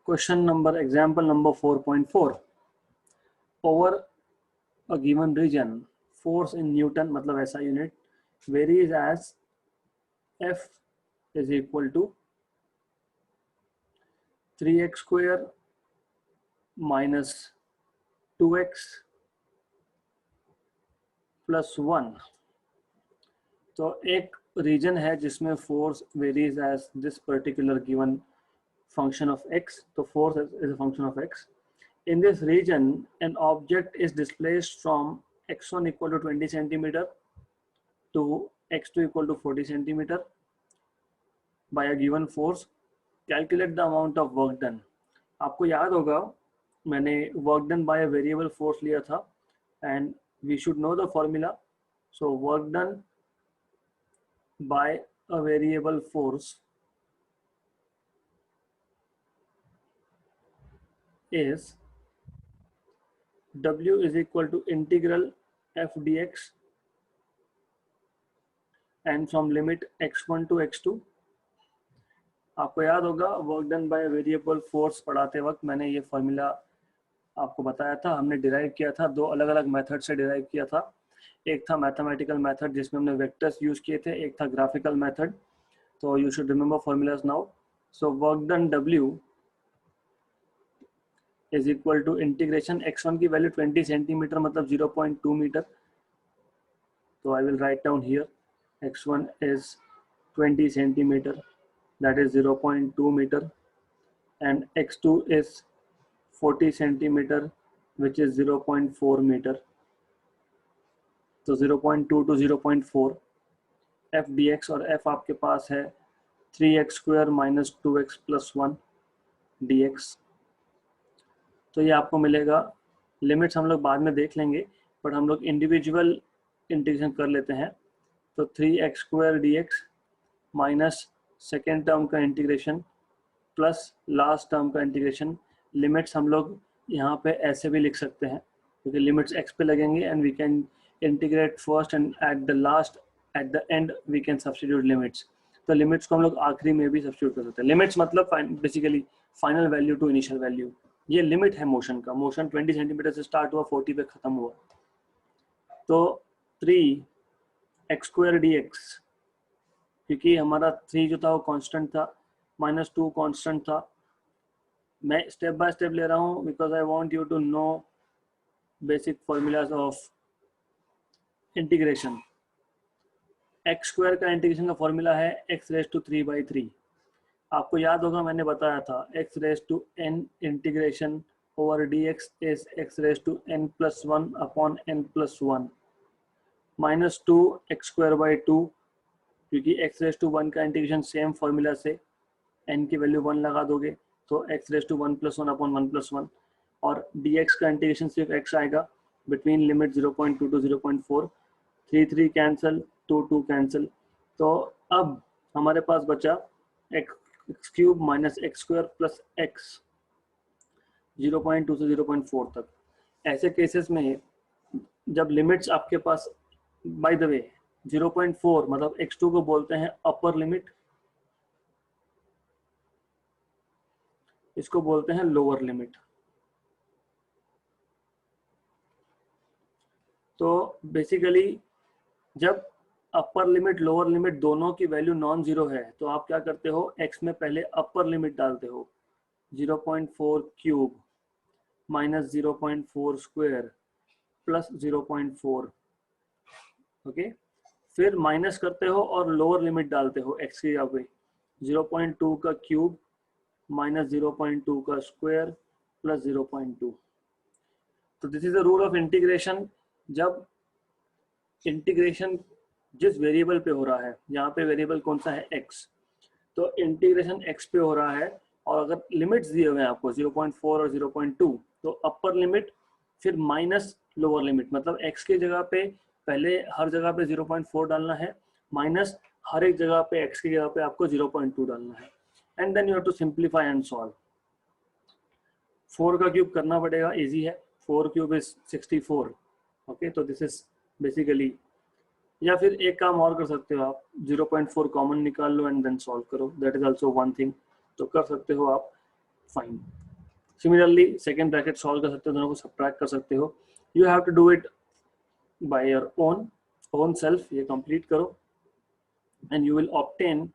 Question number, example number 4.4. Over a given region, force in Newton, मतलब ऐसा unit, varies as F is equal to 3x square minus 2x plus 1. तो एक reason है जिसमें force varies as this particular given function of x. So force is a function of x. In this region, an object is displaced from x1 equal to 20 centimeter to x2 equal to 40 centimeter by a given force. Calculate the amount of work done. आपको याद होगा मैंने work done by a variable force लिया था and we should know the formula. So work done by a variable force is W is equal to integral f dx and from limit x1 to x2. आपको याद होगा work done by variable force पढ़ाते वक्त मैंने ये formula आपको बताया था, हमने डिराइव किया था, दो अलग अलग मेथड से डिराइव किया था। एक था मैथमेटिकल मेथड जिसमें हमने वेक्टर्स यूज किए थे, एक था ग्राफिकल मेथड। तो you should remember formulas now. So work done W is equal to integration x1 की वैल्यू 20 सेंटीमीटर मतलब 0.2 मीटर। तो I will write down here x1 is 20 centimeter, that is 0.2 meter, and x2 is 40 centimeter, which is 0.4 meter. तो 0.2 to 0.4 f dx और f आपके पास है 3x square minus 2x plus 1 dx। तो ये आपको मिलेगा। लिमिट्स हम लोग बाद में देख लेंगे, बट हम लोग इंडिविजुअल इंटीग्रेशन कर लेते हैं। तो 3x square dx minus second term का इंटीग्रेशन प्लस लास्ट टर्म का इंटीग्रेशन। लिमिट्स हम लोग यहाँ पे ऐसे भी लिख सकते हैं क्योंकि लिमिट्स x पे लगेंगे and we can integrate first and at the end we can substitute limits. तो लिमिट्स को हम लोग आखिरी में भी सब्स्टिट्यूट कर सकते हैं। लिमिट्स मतलब basically final value to initial value. ये लिमिट है मोशन का। मोशन 20 सेंटीमीटर से स्टार्ट हुआ, 40 पे खत्म हुआ। तो 3x square dx, क्योंकि हमारा 3 जो था वो कांस्टेंट था, माइनस 2 कांस्टेंट था। मैं स्टेप बाय स्टेप ले रहा हूँ because I want you to know basic formulas of integration. x square का इंटीग्रेशन का फॉर्मूला है x रेज टू 3/3। आपको याद होगा मैंने बताया था x raise to n integration over dx is x raise to n plus 1 upon n plus 1 minus 2 x square by 2, क्योंकि x रेज टू 1 का इंटीग्रेशन सेम फॉर्मूला से n की वैल्यू 1 लगा दोगे तो x raise to 1 plus 1 upon 1 plus 1, और dx का integration सिर्फ x आएगा between limit 0.2 to 0.4। 3 cancel, 2 cancel. तो अब हमारे पास बचा x cube minus x square plus x 0.2 से 0.4 तक। ऐसे केसेस में जब लिमिट्स आपके पास, बाय द वे 0.4 मतलब x2 को बोलते हैं अपर लिमिट, इसको बोलते हैं लोअर लिमिट। तो बेसिकली जब अपर लिमिट लोअर लिमिट दोनों की वैल्यू नॉन जीरो है तो आप क्या करते हो, x में पहले अपर लिमिट डालते हो 0.4 cube minus 0.4 square plus 0.4, okay. फिर माइनस करते हो और लोअर लिमिट डालते हो x की जगह पे 0.2 का क्यूब माइनस 0.2 का स्क्वायर प्लस 0.2। तो this is the rule of integration. जब इंटीग्रेशन जिस वेरिएबल पे हो रहा है, यहाँ पे वेरिएबल कौन सा है x, तो इंटीग्रेशन x पे हो रहा है और अगर लिमिट्स दिए हुए हैं आपको 0.4 और 0.2 तो अपर लिमिट फिर माइनस लोअर लिमिट, मतलब x की जगह पे पहले हर जगह पे 0.4 डालना है माइनस हर एक जगह पे x की जगह पे आपको 0.2 डालना है and then you have to simplify and solve. 4 का क्यूब करना पड़ेगा, इजी है। 4 क्यूब इज 64, ओके। तो दिस इज बेसिकली, या फिर एक काम और कर सकते हो आप, 0.4 कॉमन निकाल लो एंड देन सॉल्व करो, that is also one thing. तो कर सकते हो आप fine. Similarly second bracket solve कर सकते हो, दोनों को सब्ट्रैक्ट कर सकते हो। You have to do it by your own self, ये कंप्लीट करो and you will obtain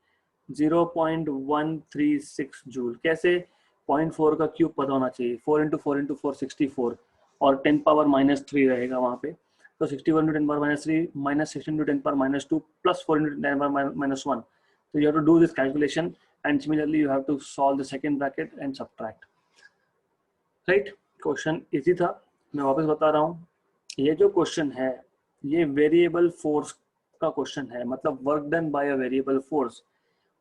0.136 joule. कैसे? 0.4 का क्यूब पता होना चाहिए, 4 इंटू 4 इंटू 4 64 और 10 पावर -3 रहेगा वहाँ पे, तो 61 into 10 power -3 minus 16 into 10 power -2 plus 4 into 10 power -1। So you have to do this calculation and similarly you have to solve the second bracket and subtract. Right? Question easy था, मैं वापस बता रहा हूँ। ये जो क्वेश्चन है ये वेरिएबल फोर्स का क्वेश्चन है, मतलब work done by a variable force,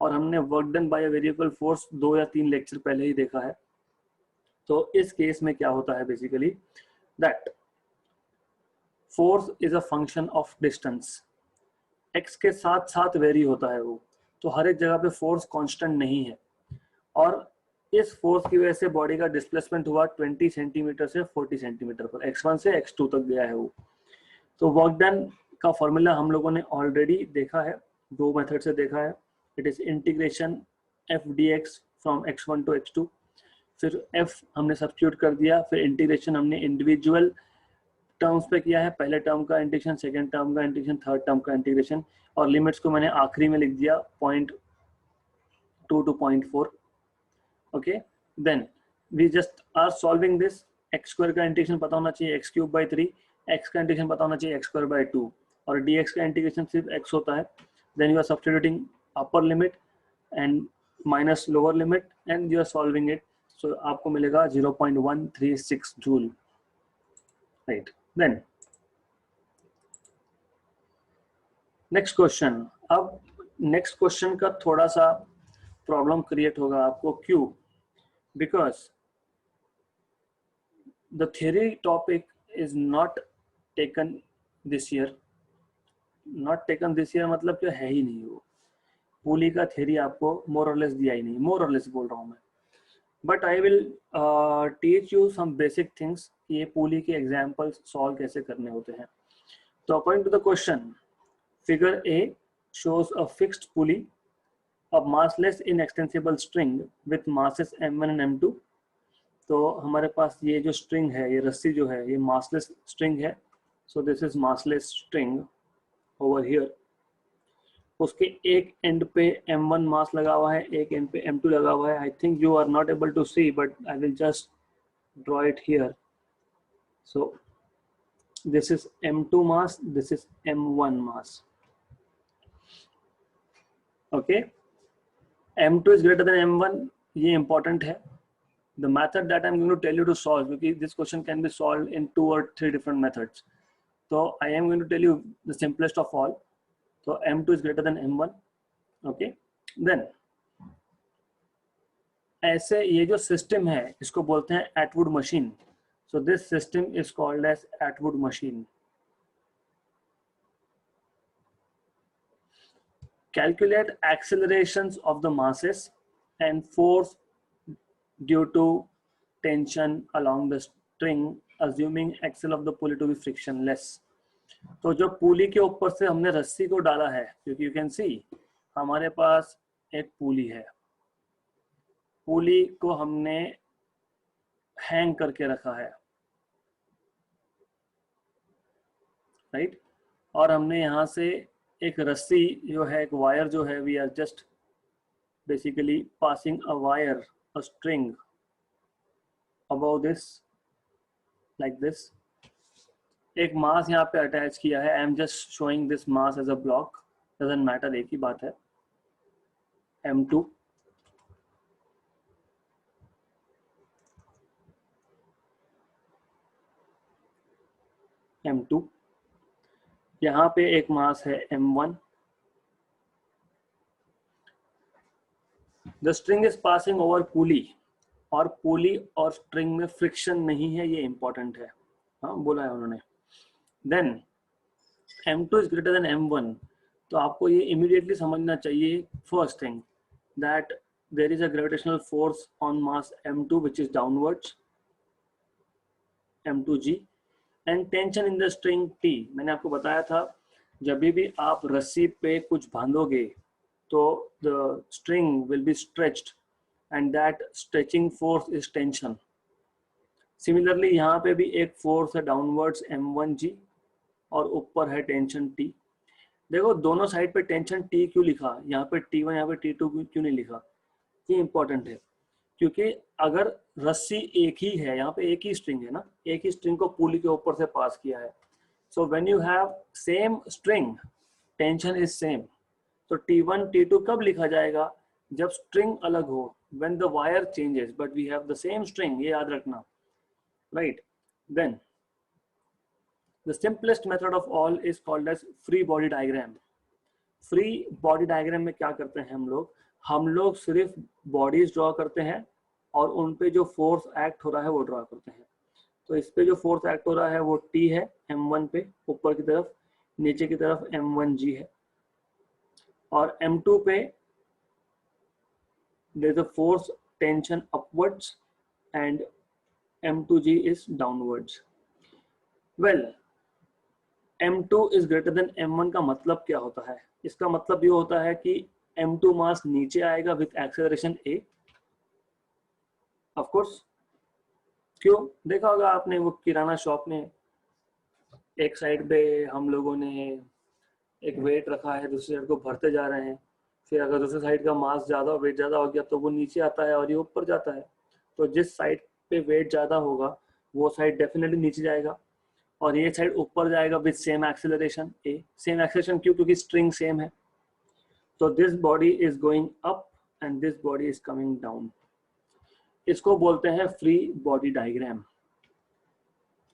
और हमने work done by a variable force 2 या 3 लेक्चर पहले ही देखा है। तो इस केस में क्या होता है basically, that force is a function of distance, x के साथ साथ वेरी होता है वो, तो हर एक जगह पे फोर्स कांस्टेंट नहीं है, और इस फोर्स की वजह से बॉडी का डिस्प्लेसमेंट हुआ 20 सेंटीमीटर से 40 सेंटीमीटर पर, x1 से x2 तक गया है वो। तो वर्क डन का फॉर्मूला हम लोगों ने ऑलरेडी देखा है, 2 मेथड से देखा है। It is integration f dx from x1 to x2, फिर f हमने सब्स्टिट्यूट कर दिया, फिर इंटीग्रेशन हमने इंडिविजुअल टर्म्स पे किया है, पहले टर्म का इंटीग्रेशन, सेकेंड टर्म का इंटीग्रेशन, थर्ड टर्म का इंटीग्रेशन, और लिमिट्स को मैंने आखिरी में लिख दिया 0.2 to 0.4। Okay, then we just are solving this. X square का इंटीग्रेशन पता होना चाहिए x³/3, एक्स का इंटीग्रेशन पता होना चाहिए x²/2, और dx का इंटीग्रेशन सिर्फ x होता है। Then you are substituting upper limit and minus lower limit and you are solving it, so आपको मिलेगा 0.136 joule. Right, then next question. अब नेक्स्ट क्वेश्चन का थोड़ा सा प्रॉब्लम क्रिएट होगा आपको, क्यों? Because the theory topic is not taken this year. Not taken this year मतलब क्या, है ही नहीं वो। पुली का थ्योरी आपको मोर और लेस दिया ही नहीं, मोर और लेस बोल रहा हूँ मैं, but I will teach you some basic things, ये पुली के एग्जाम्पल्स सॉल्व कैसे करने होते हैं। तो according to the question, figure A shows a fixed pulley, a massless inextensible string with masses m1 and m2। तो हमारे पास ये जो स्ट्रिंग है, ये रस्सी जो है, ये मासलेस स्ट्रिंग है, सो this is massless string over here. उसके एक एंड पे m1 मास लगा हुआ है, एक एंड पे m2 लगा हुआ है। I think you are not able to see, but I will just draw it here. So this is m2 mass, this is m1 mass. Okay, m2 is greater than m1, ये important है। The method that I'm going to tell you to solve, because this question can be solved in 2 or 3 different methods. So I am going to tell you the simplest of all. So m2 is greater than m1. Okay, then ऐसे ये जो system है इसको बोलते हैं Atwood machine. So this system is called as Atwood machine. Calculate accelerations of the masses and force due to tension along the string, assuming axle of the pulley to be frictionless. तो जो पुली के ऊपर से हमने रस्सी को डाला है, क्योंकि यू कैन सी हमारे पास एक पुली है, पुली को हमने हैंग करके रखा है, राइट, और हमने यहाँ से एक रस्सी जो है, एक वायर जो है, we are just basically passing a wire, a string above this like this। एक मास यहाँ पे अटैच किया है, I am just showing this mass as a block, doesn't matter, एक ही बात है। m2 m2, यहाँ पे एक मास है m1। The string is passing over pulley, और पुली और स्ट्रिंग में फ्रिक्शन नहीं है, ये इंपॉर्टेंट है, हाँ बोला है उन्होंने। Then m2 is greater then m1, तो आपको ये इमीडिएटली समझना चाहिए, first thing, that there is a gravitational force on mass m2 which is downwards, m2g, and tension in the string t। मैंने आपको बताया था जब भी आप रस्सी पे कुछ बांधोगे तो the string will be stretched and that stretching force is tension. Similarly यहाँ पे भी एक फोर्स है डाउनवर्ड्स m1g और ऊपर है टेंशन T। देखो दोनों साइड पे टेंशन T क्यों लिखा, यहाँ पे T1 यहाँ पे T2 क्यों नहीं लिखा, ये इंपॉर्टेंट है क्योंकि अगर रस्सी एक ही है, यहाँ पे एक ही स्ट्रिंग है ना, एक ही स्ट्रिंग को पुली के ऊपर से पास किया है, so when you have same string tension is same. तो T1 T2 कब लिखा जाएगा, जब स्ट्रिंग अलग हो, when the wire changes but we have the same string, ये याद रखना, right? Then the simplest method of all is called as free body diagram. Free body diagram में क्या करते हैं हम लोग सिर्फ बॉडीज ड्रॉ करते हैं और उन पे जो फोर्स एक्ट हो रहा है वो ड्रॉ करते हैं। तो इस पे जो फोर्स एक्ट हो रहा है वो T है M1 पे ऊपर की तरफ, नीचे की तरफ M1G है, और M2 पे there is a force tension upwards and M2G is downwards. Well, M2 is greater than M1 का मतलब क्या होता है, इसका मतलब ये होता है कि M2 मास नीचे आएगा with acceleration A। Of course, क्यों, देखा होगा आपने वो किराना शॉप में एक साइड पे हम लोगों ने एक वेट रखा है, दूसरी साइड को भरते जा रहे हैं, फिर अगर दूसरी साइड का मास ज्यादा वेट ज्यादा हो गया तो वो नीचे आता है और ये ऊपर जाता है। तो जिस साइड पे वेट ज्यादा होगा वो साइड डेफिनेटली नीचे जाएगा और ये साइड ऊपर जाएगा with same acceleration A। Same acceleration क्यों, क्योंकि स्ट्रिंग सेम है। तो this body is going up and this body is coming down. इसको बोलते हैं free body diagram.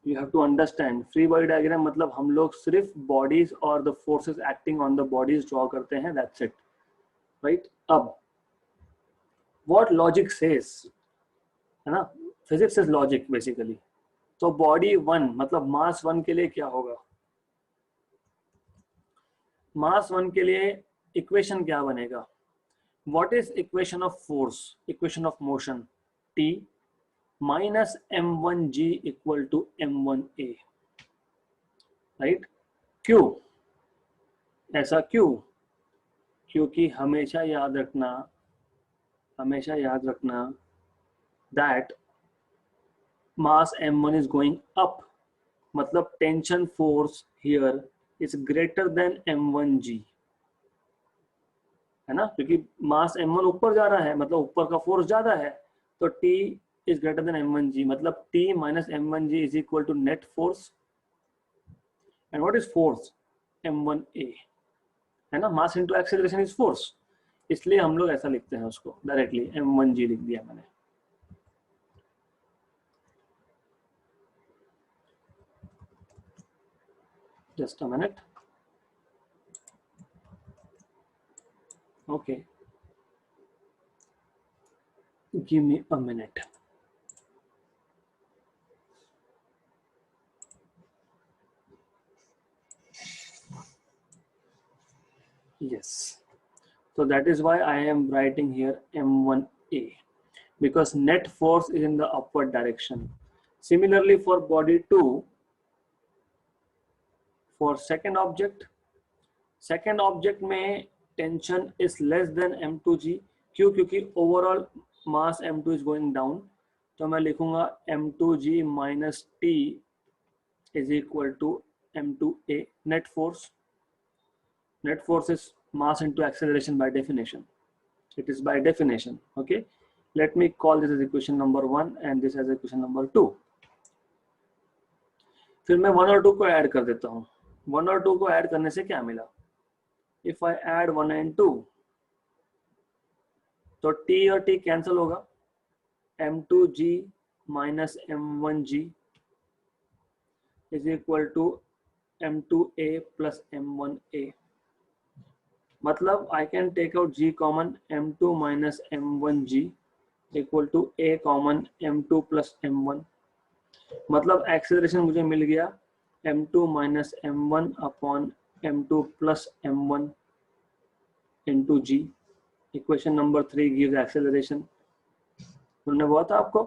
You have to understand, free body diagram मतलब हम लोग सिर्फ बॉडीज और the forces acting on the bodies draw करते हैं, दैट्स इट, राइट। अब व्हाट लॉजिक सेज, है ना, फिजिक्स इज लॉजिक बेसिकली। तो बॉडी 1 मतलब मास 1 के लिए क्या होगा, मास 1 के लिए इक्वेशन क्या बनेगा, what is equation of force, equation of motion, T minus M1G equal to M1A, right. क्यों ऐसा, क्यों, क्योंकि हमेशा याद रखना that mass M1 is going up, मतलब tension force here is greater than M1G, है ना, क्योंकि मास M1 ऊपर जा रहा है मतलब ऊपर का फोर्स ज्यादा है, तो T is greater than M1G, मतलब T minus M1G is equal to net force, and what is force, M1A, है ना, mass into acceleration is force, इसलिए हम लोग ऐसा लिखते हैं उसको डायरेक्टली, M1G लिख दिया मैंने। Just a minute, okay, give me a minute. Yes, so that is why I am writing here M1A, because net force is in the upward direction. Similarly for body 2, for second object में tension is less than M2G, क्यों, क्योंकि overall mass M2 is going down, तो मैं लिखूंगा M2G minus T is equal to M2A, net force is mass into acceleration by definition, it is by definition, okay। Let me call this as equation number 1 and this as equation number 2। फिर मैं 1 और 2 को add कर देता हूँ। 1 और 2 को add करने से क्या मिला, if I add 1 and 2 तो T और T कैंसिल होगा, M2G minus M1G is equal to M2A plus M1A, मतलब I can take out G common, M2 minus M1G equal to A common M2 plus M1, मतलब acceleration मुझे मिल गया M2 minus M1 upon M2 plus M1 into G। Equation number 3 gives acceleration। उन्होंने बोला था आपको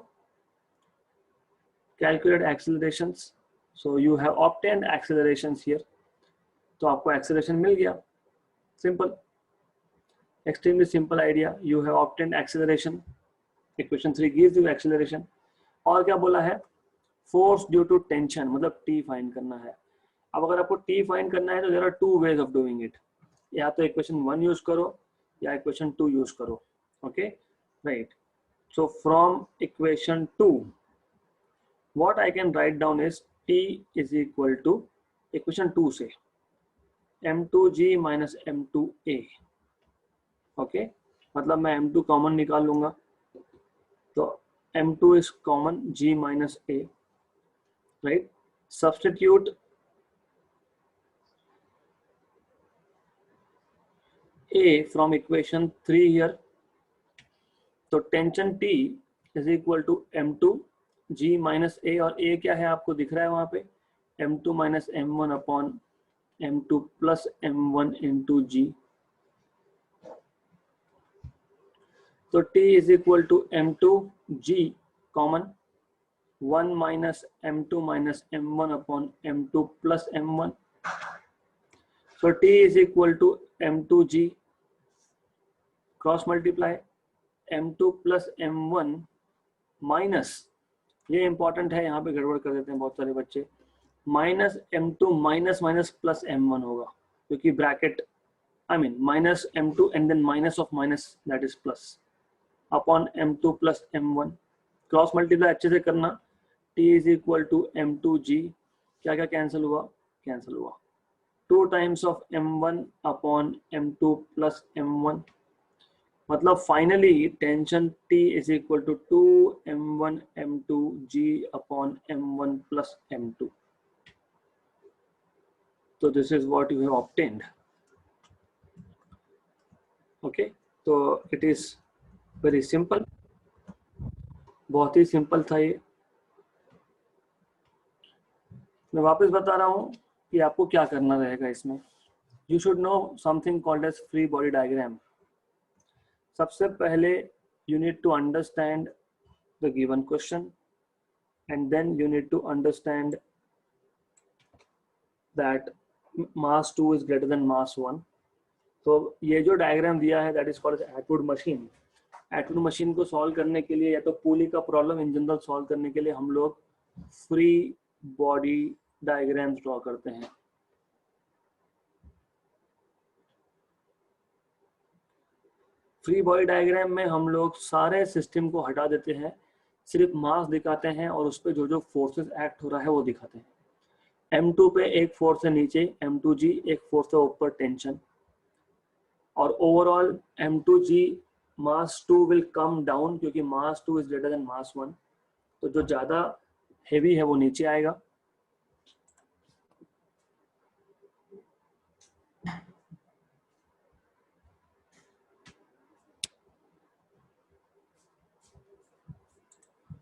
calculate accelerations, so you have obtained accelerations here, तो आपको acceleration मिल गया, simple, extremely simple idea, you have obtained acceleration, equation 3 gives you acceleration. और क्या बोला है, फोर्स ड्यू टू टेंशन, मतलब टी फाइंड करना है। अब अगर आपको टी फाइंड करना है तो there are two ways of doing it, या तो इक्वेशन 1 यूज करो या इक्वेशन 2 यूज करो। Okay right, so from equation 2 what I can write down is T is equal to equation 2 से m2g माइनस m2a। ओके, मतलब मैं m2 common निकाल लूंगा, तो m2 is common, g minus a, right? Substitute a from equation 3 here, तो tension t is equal to m2 g minus a, और a क्या है आपको दिख रहा है वहां पे, m2 minus m1 upon m2 plus m1 into g, तो t is equal to m2 g common 1 minus m2 minus m1 upon m2 plus m1, so t is equal to m2g cross multiply m2 plus m1 minus, ये important है, यहाँ पे गड़बड़ कर देते हैं बहुत सारे बच्चे, minus m2 minus minus plus m1 होगा, क्योंकि bracket I mean minus m2 and then minus of minus that is plus upon m2 plus m1, cross multiply अच्छे से करना, t is equal to m2g, क्या क्या कैंसिल हुआ, cancel हुआ, 2 times of m1 upon m2 plus m1, मतलब finally tension T is equal to 2m1 m2 g upon m1 plus m2, तो this is what you have obtained. Okay, तो it is very simple, बहुत ही simple था ये। मैं वापस बता रहा हूँ कि आपको क्या करना रहेगा इसमें। You should know something called as free body diagram. सबसे पहले you need to understand the given question and then you need to understand that mass 2 is greater than mass 1। तो ये जो डायग्राम दिया है that is called as Atwood machine. Atwood machine को solve करने के लिए या तो पुली का प्रॉब्लम इन जनरल सॉल्व करने के लिए हम लोग फ्री बॉडी डायग्राम ड्रॉ करते हैं। फ्री बॉडी डायग्राम में हम लोग सारे सिस्टम को हटा देते हैं, सिर्फ मास दिखाते हैं और उस पर जो जो फोर्सेस एक्ट हो रहा है वो दिखाते हैं। m2 पे एक फोर्स है नीचे m2g, एक फोर्स है ऊपर टेंशन, और overall m2g mass 2 will come down क्योंकि मास 2 इज ग्रेटर देन मास 1, तो जो ज्यादा हेवी है वो नीचे आएगा।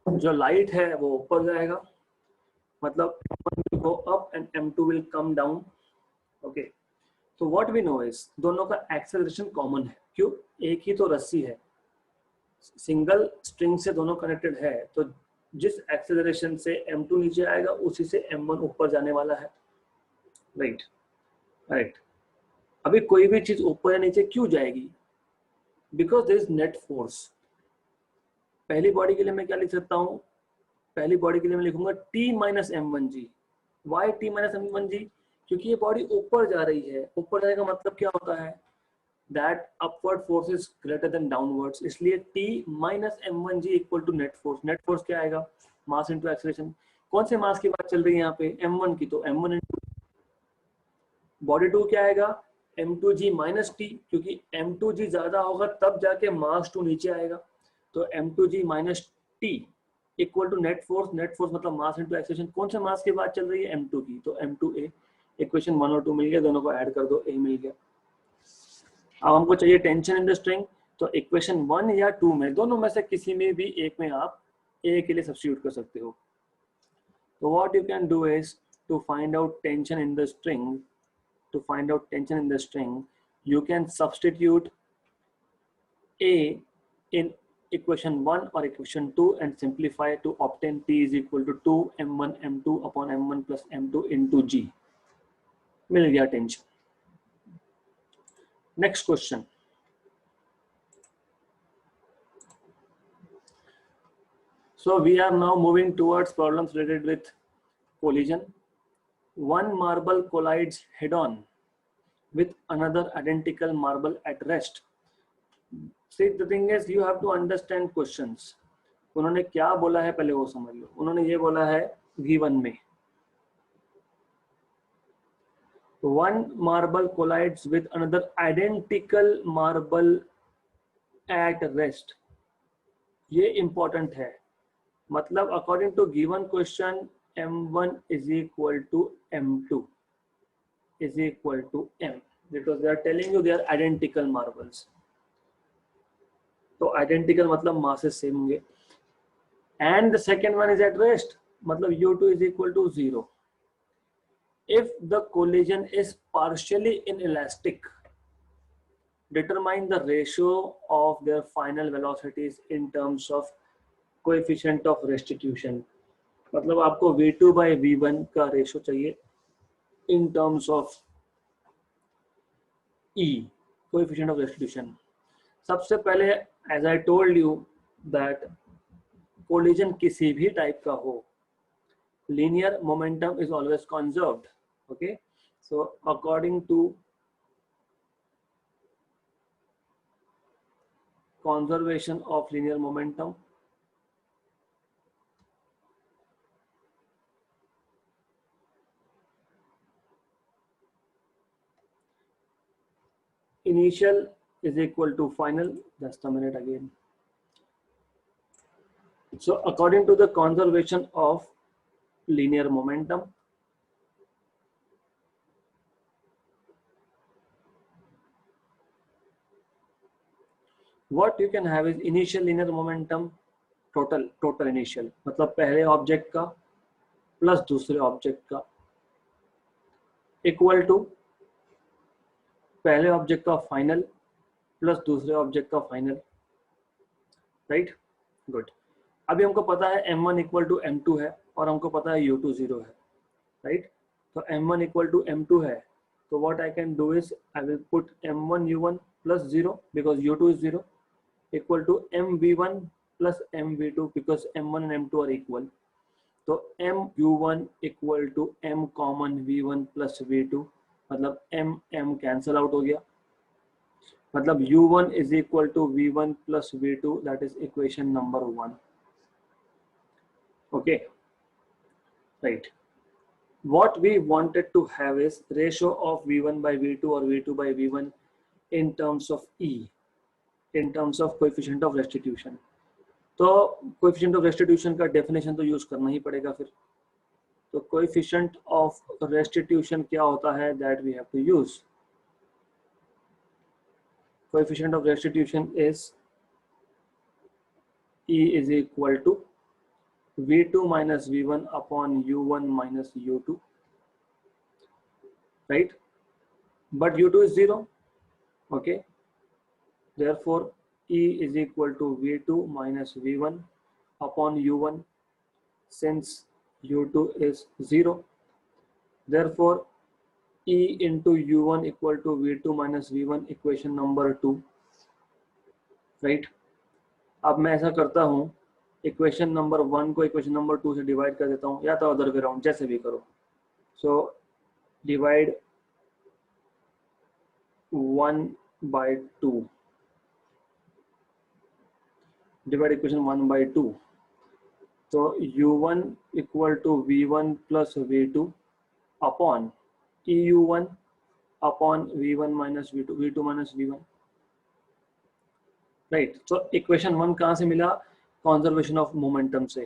जो लाइट है वो ऊपर जाएगा, मतलब m1 will go up and m2 will come down। Okay, तो व्हाट वी नो इज दोनों का एक्सेलरेशन कॉमन है, क्यों, एक ही तो रस्सी है, सिंगल स्ट्रिंग से दोनों कनेक्टेड है, तो जिस एक्सेलरेशन से m2 नीचे आएगा उसी से m1 ऊपर जाने वाला है। राइट राइट, अभी कोई भी चीज ऊपर या नीचे क्यों जाएगी, because there is net force. पहली बॉडी के लिए मैं क्या लिख सकता हूँ, पहली बॉडी के लिए मैं लिखूंगा t minus m1g। Why t minus m1g, क्योंकि ये बॉडी ऊपर जा रही है, ऊपर जाने का मतलब क्या होता है, that upward force is greater than downwards, इसलिए t minus m1g equal to net force. Net force क्या आएगा, मास इनटू एक्सेलरेशन। कौन से मास की बात चल रही है यहाँ पे, m1 की, तो m1 इनटू बॉडी 2 क्या आएगा, m2g माइनस t, क्योंकि m2g ज्यादा होगा तब जाके मास 2 नीचे आएगा, तो m2g minus t equal to net force. Net force मतलब मास इनटू एक्सेलरेशन। कौन से मास की बात चल रही है, m2 की, तो m2a। इक्वेशन 1 और 2 मिल गया, दोनों को ऐड कर दो, a मिल गया। अब हमको चाहिए टेंशन इन द स्ट्रिंग, तो इक्वेशन 1 या 2 में, दोनों में से किसी में भी एक में आप a के लिए सब्स्टिट्यूट कर सकते हो। तो what you can do is to find out tension in the string, to find out tension in the string, you can substitute a in equation 1 or equation 2 and simplify to obtain t is equal to 2 m1 m2 upon m1 plus m2 into g। मिल गया tension. Next question, So we are now moving towards problems related with collision. One marble collides head-on with another identical marble at rest. See, the thing is, you have to understand questions. उन्होंने क्या बोला है पहले वो समझ लो. उन्होंने ये बोला है V1 में one marble collides with another identical marble at rest. ये important है. मतलब according to given question M1 is equal to M2 is equal to M, because they are telling you they are identical marbles. तो identical मतलब masses same होंगे. And the second one is at rest, मतलब U2 is equal to 0. If the collision is partially inelastic, determine the ratio of their final velocities in terms of coefficient of restitution. मतलब आपको V2 by V1 का ratio चाहिए in terms of E, coefficient of restitution. सबसे पहले, as I told you that collision किसी भी type का हो, linear momentum is always conserved. Okay, so according to conservation of linear momentum, initial is equal to final. Just a minute again. So according to the conservation of linear momentum, what you can have is initial linear momentum total initial, मतलब पहले object का plus दूसरे object का equal to पहले object का final plus दूसरे object का final. Right, good. अभी हमको पता है M1 इक्वल टू M2 है और हमको पता है U2 0 है. राइट, तो M1 इक्वल टू M2 है, तो what I can do is I will put M1 U1 plus 0 because U2 is 0 equal to MV1 plus MV2 because M1 and M2 are equal. तो MU1 equal to M common V1 plus V2, मतलब M cancel out हो गया, मतलब U1 is equal to V1 plus V2, that is equation number 1. Okay, right. What we wanted to have is ratio of V1 by V2 or V2 by V1 in terms of E, in terms of coefficient of restitution. तो coefficient of restitution का definition तो use करना ही पड़ेगा फिर. तो coefficient of restitution क्या होता है, that we have to use. Coefficient of restitution is E is equal to V2 minus V1 upon U1 minus U2, right? But U2 is 0. Okay, therefore E is equal to V2 minus V1 upon U1. Since U2 is 0, therefore E into U1 equal to V2 minus V1, equation number 2. Right? अब मैं ऐसा करता हूँ, equation number 1 को equation number 2 से divide कर देता हूँ, या तो अदर वे राउंड, जैसे भी करो. So divide 1 by 2. Divide equation 1 by 2. So U1 equal to V1 plus V2 upon EU1 upon V1 minus V2, V2 minus V1. Right, तो इक्वेशन 1 कहाँ से मिला, कंजर्वेशन ऑफ मोमेंटम से.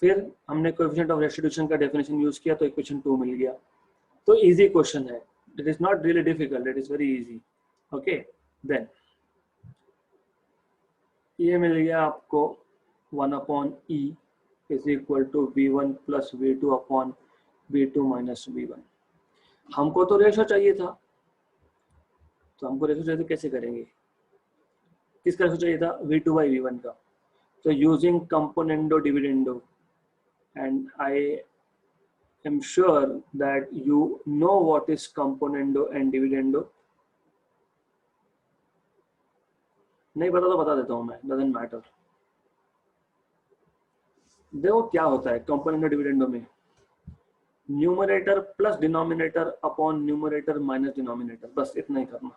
फिर हमने कोएफिशिएंट ऑफ रेस्टिट्यूशन का डेफिनेशन यूज किया तो इक्वेशन 2 मिल गया. तो इजी क्वेश्चन है, it is not really difficult, it is very easy. Okay, then ये मिल गया आपको 1 upon E is equal to V1 plus V2 upon V2 minus V1. हमको तो रेशो चाहिए था, तो हमको रेशो चाहिए तो कैसे करेंगे, किसका रेशो चाहिए था, V2 बाई V1 का. तो using componendo dividendo, and I am sure that you know what is componendo and dividendo. नहीं पता तो बता देता हूँ मैं, डजंट मैटर. देखो क्या होता है कंपोनेंट डिविडेंडो में, numerator plus denominator upon numerator minus denominator, बस इतना ही करना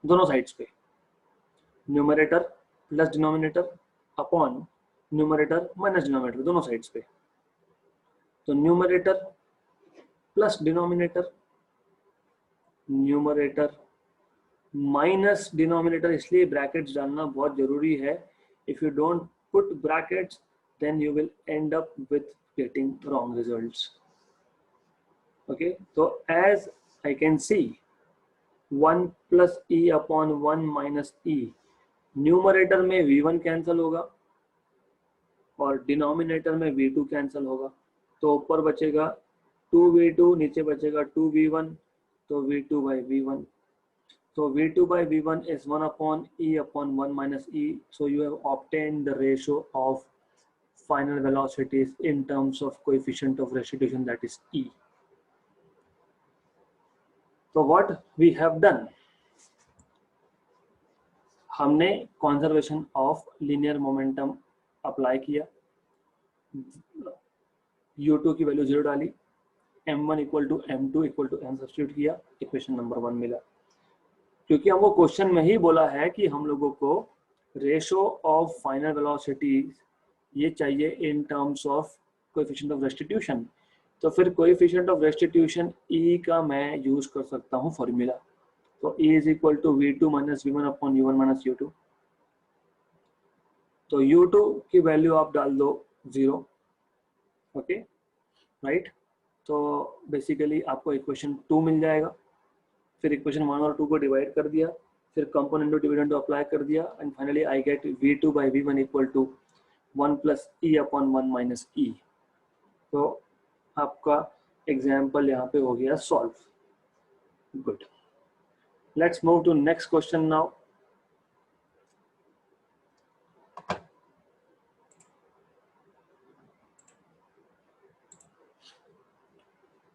दोनों साइड्स पे, numerator plus denominator upon numerator minus denominator दोनों साइड्स पे। तो numerator plus denominator, numerator minus denominator, इसलिए ब्रैकेट्स डालना बहुत जरूरी है। If you don't put brackets then you will end up with getting wrong results. Okay, so as I can see 1 plus e upon 1 minus e, numerator में v1 cancel होगा और denominator में v2 cancel होगा, तो ऊपर बचेगा 2v2, नीचे बचेगा 2v1, तो v2 by v1, so v2 by v1 is 1 upon e upon 1 minus e, so you have obtained the ratio of final velocities in terms of coefficient of restitution, that is E. So what we have done, हमने conservation of linear momentum apply किया, u2 की value 0 डाली, m1 equal to m2 equal to m substitute किया, equation number 1 मिला। क्योंकि हमको question में ही बोला है कि हम लोगों को रेशो ऑफ फाइनल वेलोसिटी ये चाहिए in terms of coefficient of restitution, तो फिर कोएफिशिएंट ऑफ रेस्टिट्यूशन E का मैं यूज कर सकता हूँ फॉर्मूला, तो E is equal to v2 minus v1 upon u1 minus u2, तो u2 की वैल्यू आप डाल दो 0, ओके राइट। तो बेसिकली आपको इक्वेशन 2 मिल जाएगा, फिर इक्वेशन 1 और 2 को डिवाइड कर दिया, फिर कंपोनेंट ऑफ डिविडेंड अप्लाई कर दिया, and finally I get v2 by v1 equal to 1 plus e upon 1 minus e। तो आपका एग्जाम्पल यहाँ पे हो गया solve. Good, let's move to next question now.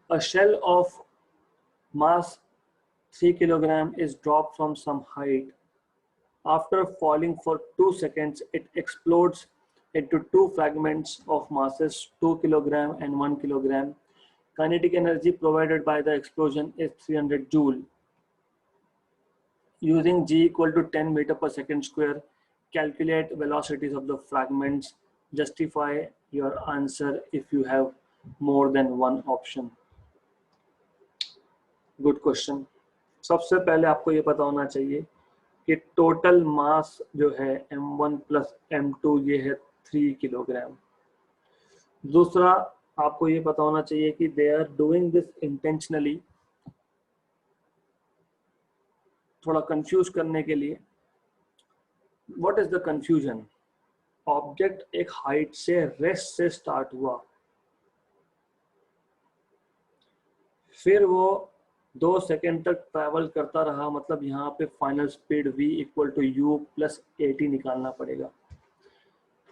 A shell of mass 3 kilogram is dropped from some height. After falling for 2 seconds, it explodes into 2 fragments of masses 2 kilogram and 1 kilogram. Kinetic energy provided by the explosion is 300 joule. Using g equal to 10 meter per second square, calculate velocities of the fragments. Justify your answer if you have more than one option. Good question. सबसे पहले आपको ये पता होना चाहिए कि total mass जो है m1 प्लस m2 ये है 3 किलोग्राम। दूसरा आपको ये पता होना चाहिए कि they are doing this intentionally, थोड़ा कंफ्यूज करने के लिए। What is the confusion? Object एक हाइट से रेस्ट से स्टार्ट हुआ, फिर वो 2 सेकेंड तक ट्रैवल करता रहा, मतलब यहाँ पे final speed v equal to u plus 80 निकालना पड़ेगा।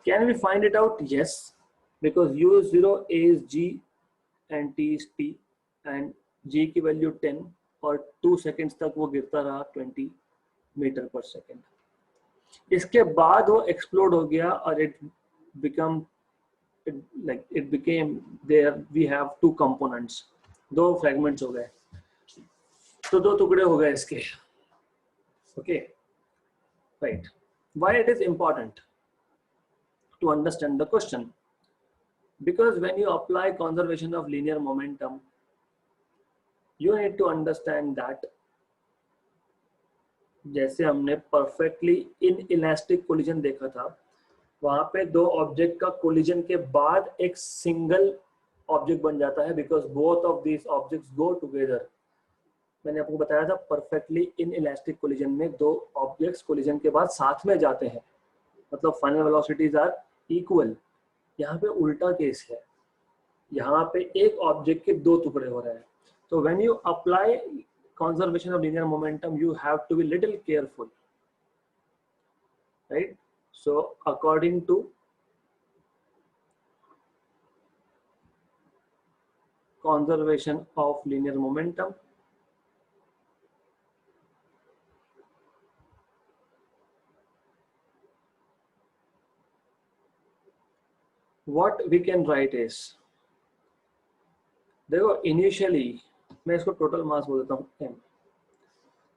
Can we find it out? Yes, because u0 is g and t is t and g की वैल्यू 10 और 2 सेकेंड्स तक वो गिरता रहा 20 मीटर पर सेकेंड। इसके बाद वो एक्सप्लोड हो गया और it became there we have 2 components, 2 fragments हो गए, तो 2 टुकड़े हो गए इसके। Okay right. Why it is important to understand the question? Because when you apply conservation of linear momentum, you need to understand that जैसे हमने perfectly inelastic collision देखा था, वहां पे 2 ऑब्जेक्ट का कोलिजन के बाद एक सिंगल ऑब्जेक्ट बन जाता है, because both of these objects go together. मैंने आपको बताया था परफेक्टली इनइलास्टिक कोलिजन में 2 ऑब्जेक्ट्स कोलिजन के बाद साथ में जाते हैं, मतलब फाइनल वेलोसिटीज आर इक्वल। यहाँ पे उल्टा केस है, यहाँ पे एक ऑब्जेक्ट के 2 टुकड़े हो रहे हैं। तो when you apply conservation of linear momentum, you have to be little careful, right? So according to conservation of linear momentum, what we can write is, देखो इनिशियली मैं इसको टोटल मास बोल देता हूँ m,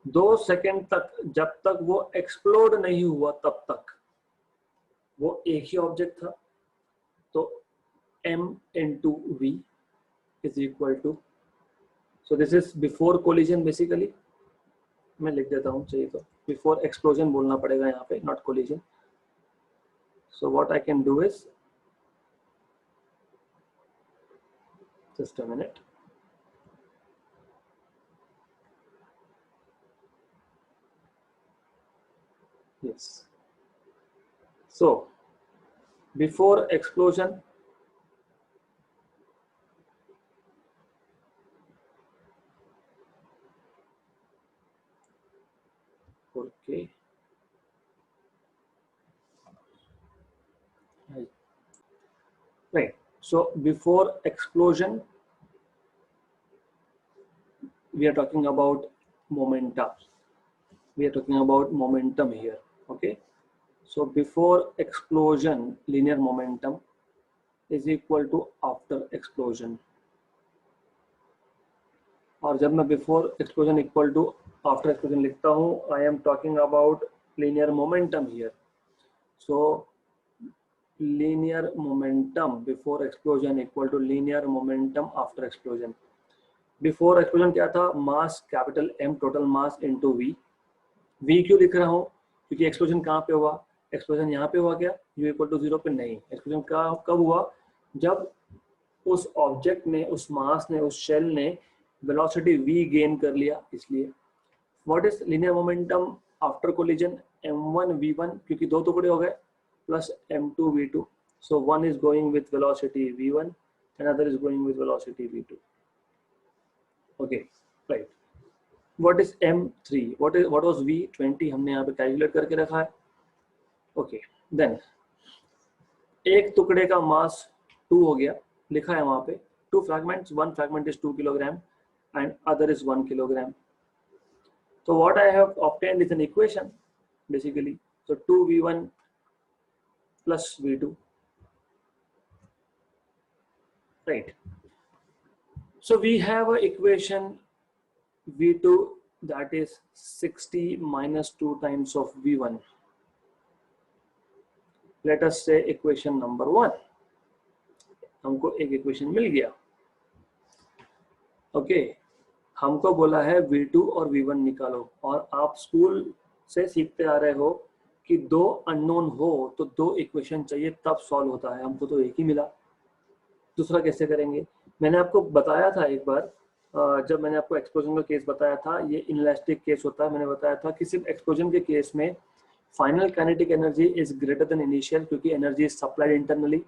2 सेकेंड तक जब तक वो एक्सप्लोड नहीं हुआ तब तक वो एक ही ऑब्जेक्ट था, तो m into v is equal to, so this is before collision basically, मैं लिख देता हूँ चाहिए तो, बिफोर एक्सप्लोजन बोलना पड़ेगा यहाँ पे, not collision. So what I can do is, just a minute, yes, so before explosion okay, right, so before explosion we are talking about momentum, we are talking about momentum here, okay. So before explosion linear momentum is equal to after explosion, और जब मैं before explosion equal to after explosion लिखता हूँ, I am talking about linear momentum here. So linear momentum before explosion equal to linear momentum after explosion. Before explosion क्या था, mass capital M total mass into v. V क्यों लिख रहा हूँ, क्योंकि explosion कहाँ पे हुआ, एक्सप्लोजन यहाँ पे हुआ क्या, यू इक्वल टू 0 पे नहीं. एक्सप्लोजन कब हुआ, जब उस ऑब्जेक्ट ने, उस मास ने, उस शेल ने वेलोसिटी v गेन कर लिया, इसलिए. What is linear momentum after collision, m1 v1, क्योंकि दो टुकड़े हो गए, plus m2 v2. So one is going with velocity v1, another is going with velocity v2. okay, right. what is m3, what was v20, हमने यहाँ पे calculate करके रखा है. ओके, देन एक टुकड़े का मास 2 हो गया, लिखा है वहां पे 2 fragments, 1 fragment is 2 kilogram and other is 1 kilogram. So what I have obtained is an equation basically. So 2v1 plus v2, right. So we have an equation v2 that is 60 minus 2 times of v1. Let us say equation number 1. हमको एक equation मिल गया, okay. हमको बोला है v2 और v1 निकालो, और आप स्कूल से सीखते आ रहे हो कि दो अननोन हो तो दो इक्वेशन चाहिए तब सॉल्व होता है. हमको तो एक ही मिला, दूसरा कैसे करेंगे. मैंने आपको बताया था एक बार, जब मैंने आपको एक्सप्लोजन का केस बताया था, ये इनइलास्टिक केस होता है. मैंने बताया था कि सिर्फ एक्सप्लोजन के केस में final kinetic energy is greater then initial, क्योंकि एनर्जी इज सप्लाइड इंटरनली,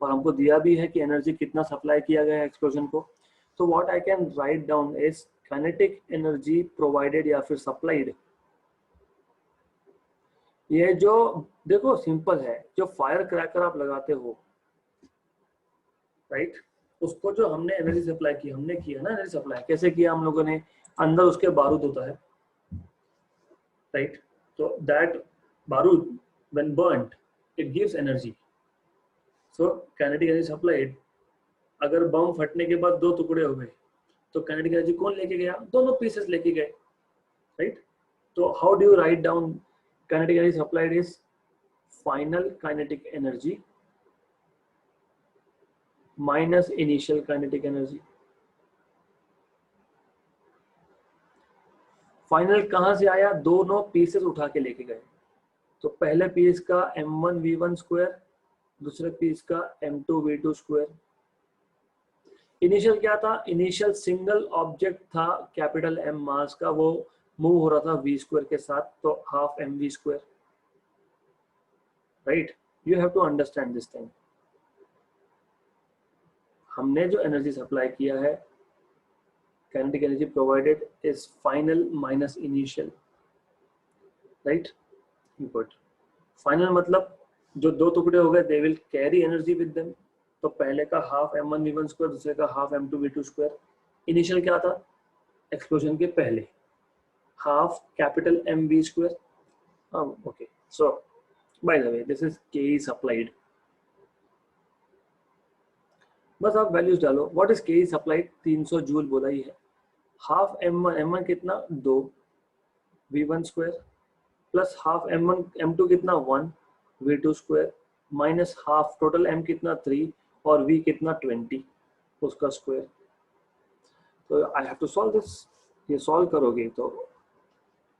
और हमको दिया भी है कि एनर्जी कितना सप्लाई किया गया है एक्सप्लोजन को. तो what I can write down is kinetic energy provided या फिर सप्लाइड. ये जो देखो सिंपल है, जो फायर क्रैकर आप लगाते हो, राइट, उसको जो हमने एनर्जी सप्लाई की, हमने किया ना एनर्जी सप्लाई, कैसे किया हम लोगों ने, अंदर उसके बारूद होता है, राइट. तो दैट बारूद when burned it gives energy. So kinetic energy supplied. अगर बम फटने के बाद 2 टुकड़े हो गए तो काइनेटिक एनर्जी कौन लेके गया, दोनों पीसेस लेके गए, राइट. तो how do you write down kinetic energy supplied is final kinetic energy minus initial kinetic energy. Final कहां से आया, दोनों पीसेस उठा के लेके गए. तो पहले पीस का m1 v1 स्क्वायर, दूसरे पीस का m2 v2 स्क्वायर. इनिशियल क्या था, इनिशियल सिंगल ऑब्जेक्ट था कैपिटल M मास का, वो मूव हो रहा था v स्क्वायर के साथ, तो half mv square, right. You have to understand this thing. हमने जो एनर्जी सप्लाई किया है, kinetic energy provided is final minus initial, right. Good. Final मतलब जो दो टुकड़े हो गए, they will carry energy with them. तो पहले का हाफ m1 v1 स्क्वायर, दूसरे का half m2 v2 square. Initial क्या था, एक्सप्लोजन के पहले, half capital mv square. Okay, so by the way this is Ke supplied. बस आप वैल्यूज डालो। व्हाट इज के सप्लाइड 300 जूल बोला ही है। हाफ m1, m1 कितना 2 v1 square plus half m1 m2 कितना 1 v2 square minus half total m कितना 3 और v कितना 20 उसका स्क्वायर। तो I have to solve this. ये सॉल्व करोगे तो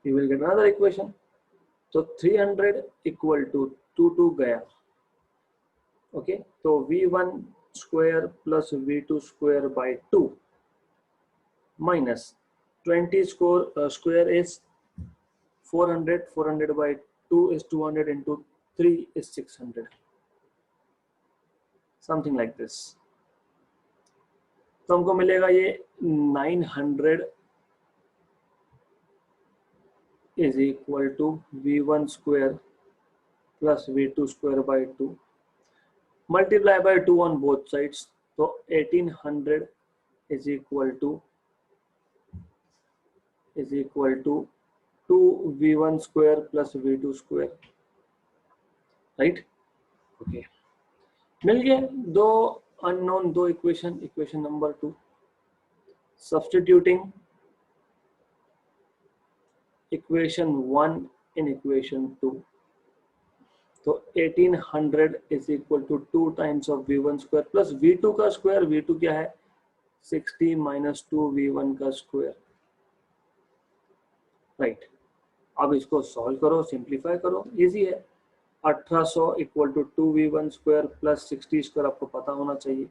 you will get another equation. तो 300 इक्वल टू 2 गया। ओके तो v1 square plus v2 square by 2 minus 20 square is 400, 400 by 2 is 200 into 3 is 600, something like this। तो हमको मिलेगा ये 900 is equal to v1 square plus v2 square by 2 multiply by 2 on both sides। तो 1800 is equal to 2 v1 square plus v2 square, right. Okay मिल गया दो unknown, दो equation. Equation number 2 substituting equation 1 in equation 2। तो 1800 is equal to 2 times of v1 square plus v2 का square. v2 क्या है 60 minus 2 v1 का square, right. अब इसको सॉल्व करो, सिंप्लीफाई करो, इजी है। 1800 equal to 2v1 square plus 60 square आपको पता होना चाहिए।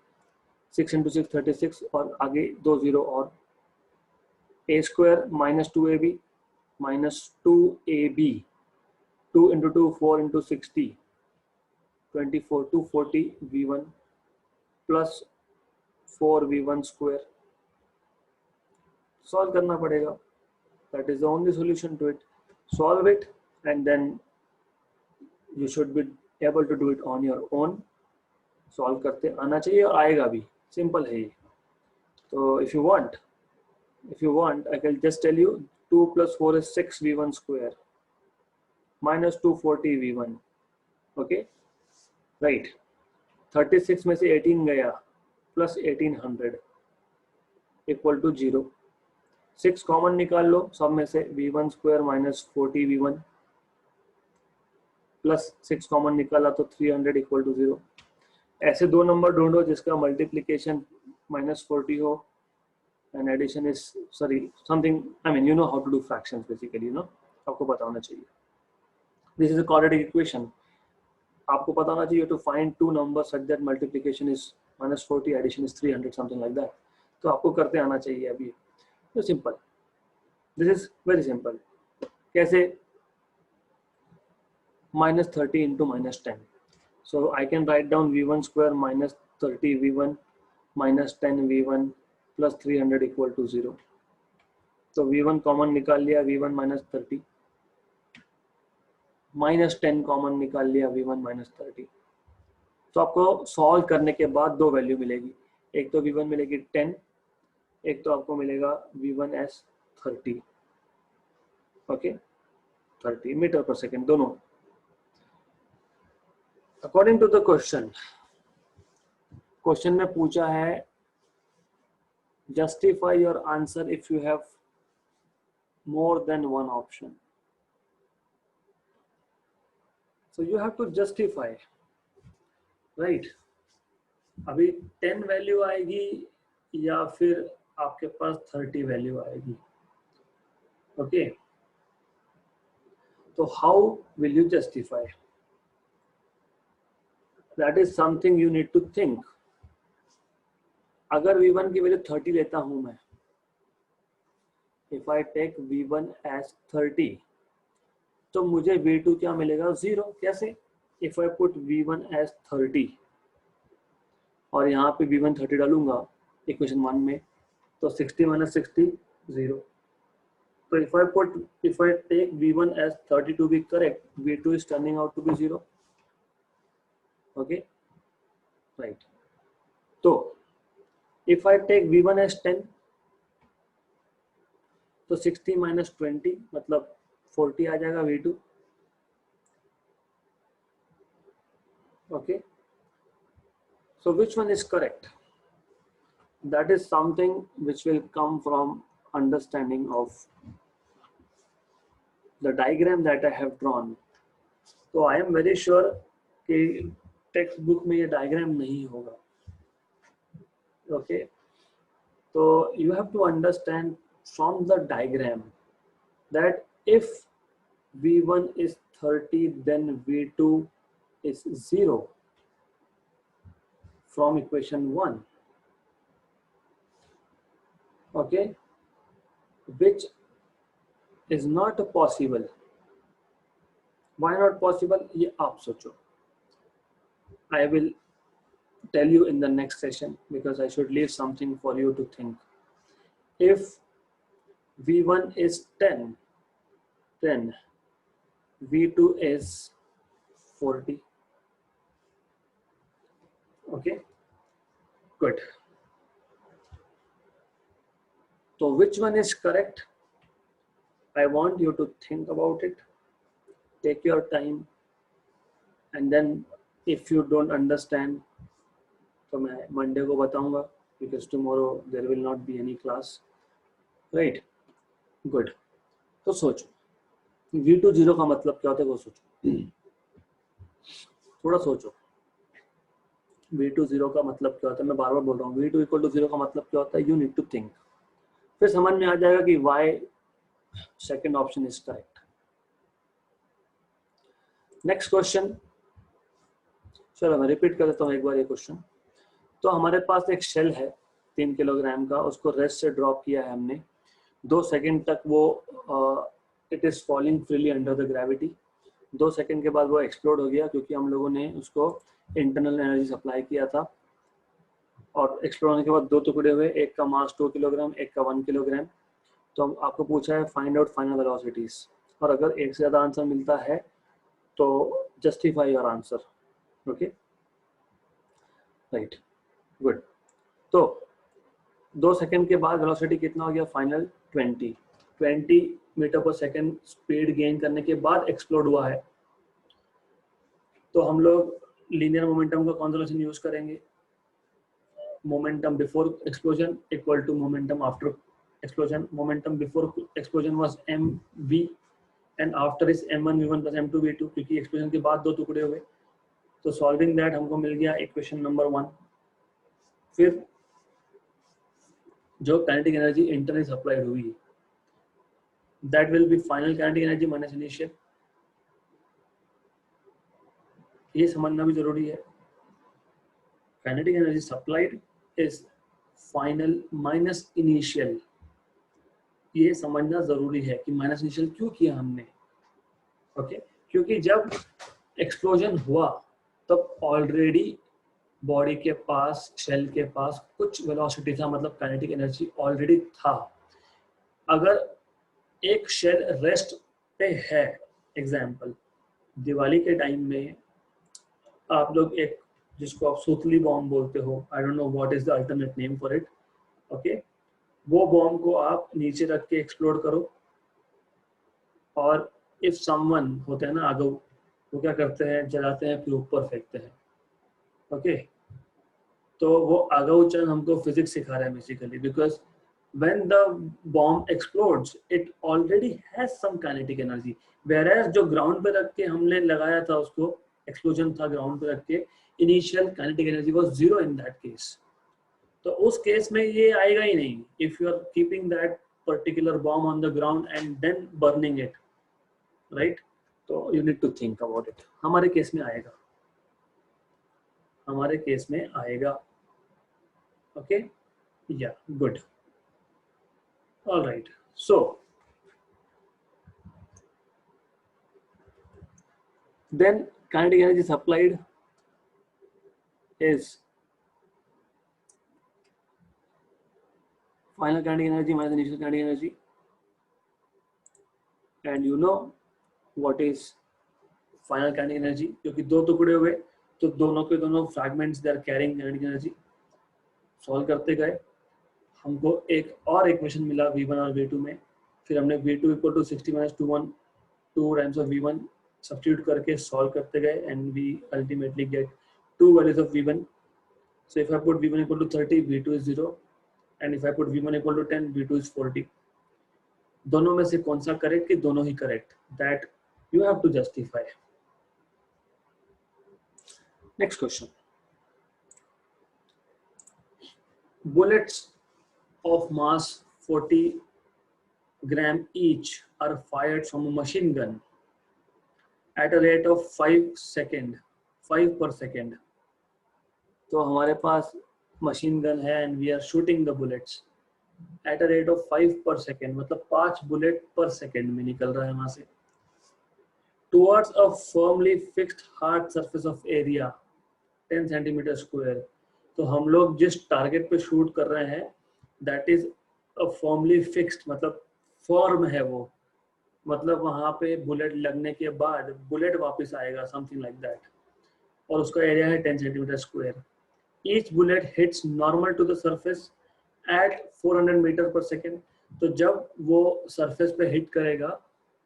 6 इंटू 6 36 और आगे 2 जीरो और a square minus 2ab minus 2ab 2 into 2 4 into 60 24 240 v1 plus 4v1 square. Solve करना पड़ेगा। That is the only solution to it. Solve it and then you should be able to do it on your own। Solve करते आना चाहिए और आएगा भी, simple है ये। तो if you want I can just tell you 2 plus 4 is 6 v1 square minus 240 v1, okay, right। 36 में से 18 गया plus 1800 equal to 0। 6 कॉमन निकाल लो सब में से, v1 square minus 40 v1 plus 6 common निकाला तो 300 इक्वल टू 0। ऐसे दो नंबर ढूंढो जिसका मल्टीप्लिकेशन माइनस 40 हो and addition is sorry something, I mean you know how to do fractions basically, no आपको पता होना चाहिए। This is a quadratic equation. आपको पता होना चाहिए to find two numbers such that multiplication is minus 40 addition is 300 something like that. तो आपको करते आना चाहिए अभी। तो simple, this is very simple. कैसे minus 30 into minus 10, so I can write down v1 square minus 30 v1 minus 10 v1 plus 300 equal to 0। तो v1 common निकाल लिया, v1 minus 30 minus 10 कॉमन निकाल लिया, v1 minus 30। तो आपको सॉल्व करने के बाद दो वैल्यू मिलेगी, एक तो v1 मिलेगी 10, एक तो आपको मिलेगा v1 as 30, okay 30 metre per second दोनों। अकॉर्डिंग टू द क्वेश्चन में पूछा है justify your answer if you have more than one option. So you have to justify, right. अभी 10 वैल्यू आएगी या फिर आपके पास 30 वैल्यू आएगी, ओके। तो how will you justify, that is something you need to think। अगर v1 की वैल्यू 30 लेता हूं मैं, if I take v1 as 30 तो मुझे v2 क्या मिलेगा 0। कैसे, if I put v1 as 30 और यहाँ पे v1 30 डालूंगा इक्वेशन 1 में तो 60 minus 60 0। तो if I take v1 as 30 to be correct, v2 is turning out to be 0, okay, right। तो if I take v1 as 10 तो 60 minus 20 मतलब 40 आ जाएगा v2, okay। So which one is correct? that is something which will come from understanding of the diagram that I have drawn. तो I am very sure कि text book में ये diagram नहीं होगा. Okay, so you have to understand from the diagram that if V1 is 30 then V2 is 0 from equation 1. Okay, which is not possible. Why not possible? ये आप सोचो. I will tell you in the next session because I should leave something for you to think. If V1 is 10, then V2 is 40. Okay, good. So which one is correct? I want you to think about it. Take your time, and then if you don't understand, तो मैं Monday को बताऊंगा because tomorrow there will not be any class. Right? Good. तो सोचो V2 0 का मतलब क्या होता है वो सोचो. थोड़ा सोचो V2 0 का मतलब क्या होता है. मैं बार बार बोल रहा हूँ V2 = 0 का मतलब क्या होता है. You need to think. फिर समझ में आ जाएगा कि why second option is correct. Next question. चलो मैं रिपीट कर देता हूँ एक बार ये क्वेश्चन. तो हमारे पास एक शेल है 3 किलोग्राम का. उसको रेस्ट से ड्रॉप किया है हमने. 2 सेकंड तक वो it is falling freely under the gravity. 2 second के बाद वो एक्सप्लोड हो गया क्योंकि हम लोगों ने उसको इंटरनल एनर्जी सप्लाई किया था. और एक्सप्लोड होने के बाद 2 टुकड़े हुए. एक का मास 2 किलोग्राम, एक का 1 किलोग्राम. तो आपको पूछा है फाइंड आउट फाइनल वेलोसिटीज. और अगर एक से ज़्यादा आंसर मिलता है तो justify your answer. Okay, right, good. तो 2 सेकंड के बाद वेलोसिटी कितना हो गया final 20 metre per second speed gain करने के बाद एक्सप्लोड हुआ है. तो हम लोग लीनियर मोमेंटम का कॉन्जर्वेशन यूज करेंगे. Momentum before explosion equal to momentum after explosion. Momentum before explosion was mv and after is m1 v1 plus m2 v2 क्योंकि explosion के बाद 2 टुकड़े हुए. तो solving that हमको मिल गया equation number 1. फिर जो kinetic energy internally supplied हुई that will be final kinetic energy minus initial. ये समझना भी जरूरी है. Kinetic energy supplied is final minus initial. ये समझना जरूरी है कि माइनस इनिशियल क्यों किया हमने. ओके, क्योंकि जब एक्सप्लोजन हुआ तब ऑलरेडी बॉडी के पास, शेल के पास कुछ वेलोसिटी था, मतलब काइनेटिक एनर्जी ऑलरेडी था. अगर एक शेल रेस्ट पे है, एग्जांपल दिवाली के टाइम में आप लोग एक जिसको आप सूतली बॉम्ब बोलते हो, I don't know what is the alternate name for it. Okay, वो बॉम्ब को आप नीचे रख के एक्सप्लोड करो. और इफ समवन होते हैं ना आगो, वो क्या करते हैं, जलाते हैं फिर ऊपर फेंकते हैं. ओके, तो वो आगोचन हमको फिजिक्स सिखा रहा है basically. Because when the bomb explodes it already has some kinetic energy. Whereas जो ग्राउंड पे रख के हमने लगाया था, उसको एक्सप्लोजन था ग्राउंड पे रख के, initial kinetic energy was 0 in that case. तो उस केस में ये आएगा ही नहीं. If you are keeping that particular bomb on the ground and then burning it, right. तो you need to think about it. हमारे केस में आएगा, हमारे केस में आएगा. Okay, yeah good, alright. So then kinetic energy supplied is final kinetic energy minus initial kinetic energy, and you know what is final kinetic energy. क्योंकि 2 टुकड़े हुए तो दोनों के दोनों fragments they are carrying kinetic energy. Solve करते गए, हमको एक और इक्वेशन मिला v1 और v2 में. फिर हमने v2 = 60 - 2 times of v1 substitute करके सॉल्व करते गए and we ultimately get 2 values of v1. So if I put v1 = 30, v2 is 0. and if I put v1 equal to 10, v2 is 40. दोनों में से कौन सा करेक्ट कि दोनों ही correct, that you have to justify. Next question. Bullets of mass 40 gram each are fired from a machine gun at a rate of 5 per second. तो हमारे पास machine gun है and we are shooting the bullets at a rate of 5 per second, मतलब 5 bullet पर second में निकल रहा है वहां से, towards a firmly fixed hard surface of area 10 centimetre square. तो हम लोग जिस टारगेट पे शूट कर रहे हैं that is a firmly fixed, मतलब फॉर्म है वो, मतलब वहां पे बुलेट लगने के बाद बुलेट वापस आएगा, समथिंग लाइक दैट, और उसका एरिया है 10 centimetre square. Each bullet hits normal to the surface at 400 metre per second. तो जब वो सरफेस पे हिट करेगा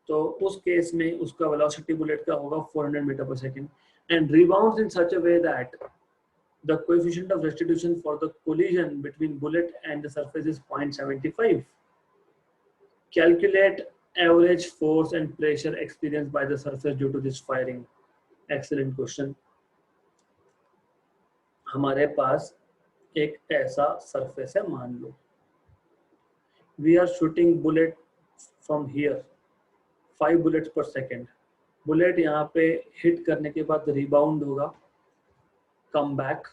तो उस केस में उसका वेलोसिटी बुलेट का होगा 400 metre per second, and rebounds in such a way that the coefficient of restitution for the collision between bullet and the surface is 0.75. Calculate average force and pressure experienced by the surface due to this firing. Excellent question. हमारे पास एक ऐसा surface है, मान लो we are shooting bullet from here 5 bullets per second. Bullet यहाँ पे hit करने के बाद रिबाउंड होगा, कम बैक.